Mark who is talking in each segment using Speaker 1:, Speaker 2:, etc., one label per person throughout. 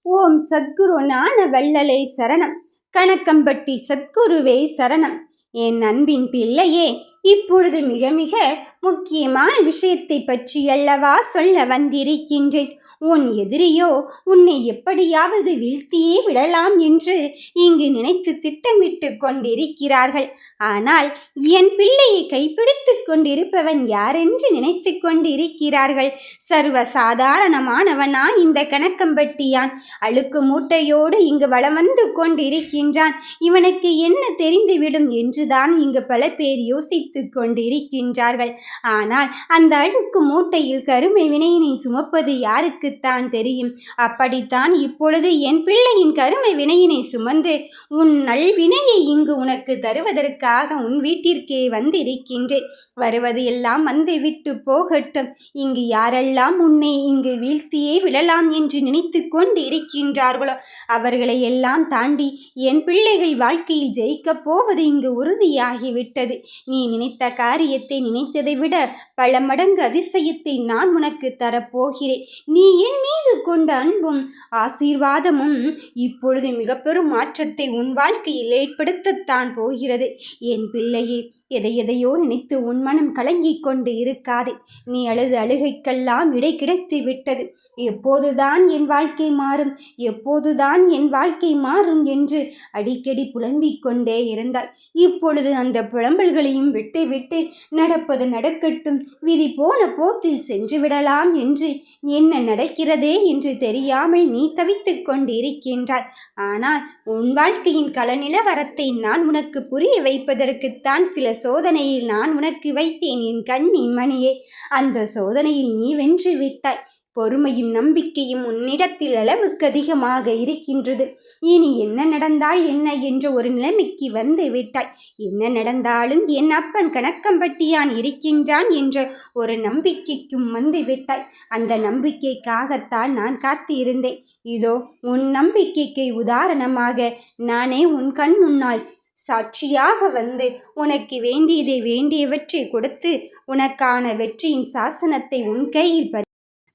Speaker 1: ஓம் சத்குரு ஞான வள்ளலே சரணம். கணக்கம்பட்டி சத்குருவே சரணம். என் அன்பின் பிள்ளையே, இப்பொழுது மிக மிக முக்கியமான விஷயத்தை பற்றி அல்லவா சொல்ல வந்திருக்கின்றேன். உன் எதிரியோ உன்னை எப்படியாவது வீழ்த்தியே விடலாம் என்று இங்கு நினைத்து திட்டமிட்டு கொண்டிருக்கிறார்கள். ஆனால் என் பிள்ளையை கைப்பிடித்து கொண்டிருப்பவன் யாரென்று நினைத்து கொண்டிருக்கிறார்கள். சர்வ சாதாரணமானவனா இந்த கணக்கம்பட்டியான்? அழுக்கு மூட்டையோடு இங்கு வலம் வந்து கொண்டிருக்கின்றான். இவனுக்கு என்ன தெரிந்துவிடும் என்றுதான் இங்கு பல பேர் யோசித்து கொண்டிருக்கின்றார்கள். ஆனால் அந்த அழுக்கு மூட்டையில் கருமை வினையினை சுமப்பது யாருக்குத்தான் தெரியும்? அப்படித்தான் இப்பொழுது என் பிள்ளையின் கருமை வினையினை சுமந்து உன் நல்வினையை இங்கு உனக்கு தருவதற்காக உன் வீட்டிற்கே வந்திருக்கின்றேன். வருவது எல்லாம் வந்து விட்டு போகட்டும். இங்கு யாரெல்லாம் உன்னை இங்கு வீழ்த்தியே விடலாம் என்று நினைத்து கொண்டு இருக்கின்றார்களோ அவர்களை எல்லாம் தாண்டி என் பிள்ளைகள் வாழ்க்கையில் ஜெயிக்கப் போவது இங்கு உறுதியாகிவிட்டது. நீ நினைத்த காரியத்தை நினைத்ததை விட பல மடங்கு அதிசயத்தை நான் உனக்கு தரப்போகிறேன். நீ என் மீது கொண்ட அன்பும் ஆசீர்வாதமும் இப்பொழுது மிக பெரும் மாற்றத்தை உன் வாழ்க்கையில் ஏற்படுத்தத்தான் போகிறது. என் பிள்ளையே, எதையோ நினைத்து உன் மனம் கலங்கிக் கொண்டு இருக்காதே. நீ அழுது அழுகைக்கெல்லாம் விடை கிடைத்து விட்டது. எப்போதுதான் என் வாழ்க்கை மாறும், எப்போதுதான் என் வாழ்க்கை மாறும் என்று அடிக்கடி புலம்பிக் கொண்டே இருந்தாள். இப்பொழுது அந்த புலம்பல்களையும் விட்டு விட்டு நடப்பது நடக்கட்டும், விதி போன போக்கில் சென்று விடலாம் என்று என்ன நடக்கிறதே என்று தெரியாமல் நீ தவித்துக் கொண்டு இருக்கின்றாய். ஆனால் உன் வாழ்க்கையின் களநிலவரத்தை நான் உனக்கு புரிய வைப்பதற்குத்தான் சில சோதனையில் நான் உனக்கு வைத்தேன் என் கண்ணின் மணியே. அந்த சோதனையில் நீ வென்று விட்டாய். பொறுமையும் நம்பிக்கையும் உன்னிடத்தில் அளவுக்கு அதிகமாக இருக்கின்றது. இனி என்ன நடந்தால் என்ன என்ற ஒரு நிலைமைக்கு வந்து விட்டாய். என்ன நடந்தாலும் என் அப்பன் கணக்கம்பட்டியான் இருக்கின்றான் என்ற ஒரு நம்பிக்கைக்கும் வந்து விட்டாய். அந்த நம்பிக்கைக்காகத்தான் நான் காத்து இருந்தேன். இதோ உன் நம்பிக்கைக்கு உதாரணமாக நானே உன் கண் முன்னால் சாட்சியாக வந்து உனக்கு வேண்டியதை வேண்டியவற்றை கொடுத்து உனக்கான வெற்றியின் சாசனத்தை உன் கையில்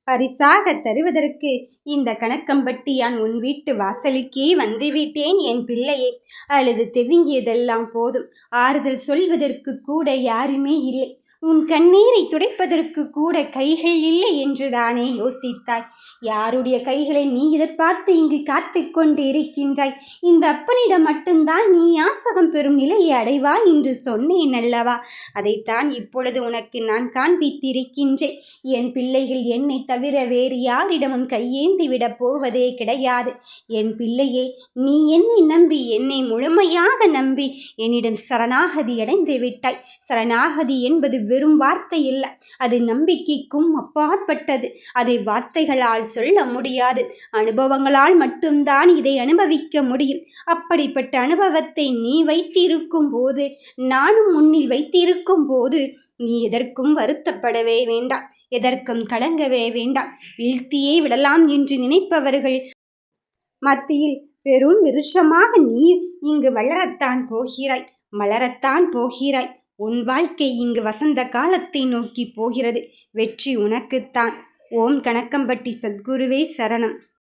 Speaker 1: பரிசாக தருவதற்கு இந்த கணக்கம்பட்டியான் உன் வீட்டு வாசலுக்கே வந்துவிட்டேன். என் பிள்ளையே, அழுது தெவிங்கியதெல்லாம் போதும். ஆறுதல் சொல்வதற்கு கூட யாருமே இல்லை. உன் கண்ணீரை துடைப்பதற்கு கூட கைகள் இல்லை என்று தானே யோசித்தாய். யாருடைய கைகளை நீ எதிர்பார்த்து இங்கு காத்து கொண்டு இருக்கின்றாய்? இந்த அப்பனிடம் மட்டும்தான் நீ யாசகம் பெறும் நிலையை அடைவாய் என்று சொன்னேன் அல்லவா? அதைத்தான் இப்பொழுது உனக்கு நான் காண்பித்திருக்கின்றேன். என் பிள்ளைகள் என்னை தவிர வேறு யாரிடமும் கையேந்தி விட போவதே கிடையாது. என் பிள்ளையே, நீ என்னை நம்பி, என்னை முழுமையாக நம்பி என்னிடம் சரணாகதி அடைந்து விட்டாய். சரணாகதி என்பது வெறும் வார்த்தை இல்லை, அது நம்பிக்கைக்கும் அப்பாற்பட்டது. அதை வார்த்தைகளால் சொல்ல முடியாது. அனுபவங்களால் மட்டும்தான் இதை அனுபவிக்க முடியும். அப்படிப்பட்ட அனுபவத்தை நீ வைத்திருக்கும் போது, நானும் முன்னில் வைத்திருக்கும் போது நீ எதற்கும் வருத்தப்படவே வேண்டாம், எதற்கும் கலங்கவே வேண்டாம். வீழ்த்தியே விடலாம் என்று நினைப்பவர்கள் மத்தியில் பெரும் விருட்சமாக நீ இங்கு வளரத்தான் போகிறாய், மலரத்தான் போகிறாய். உன் வாழ்க்கை இங்கு வசந்த காலத்தை நோக்கி போகிறது. வெற்றி உனக்குத்தான். ஓம் கணக்கம்பட்டி சத்குருவே சரணம்.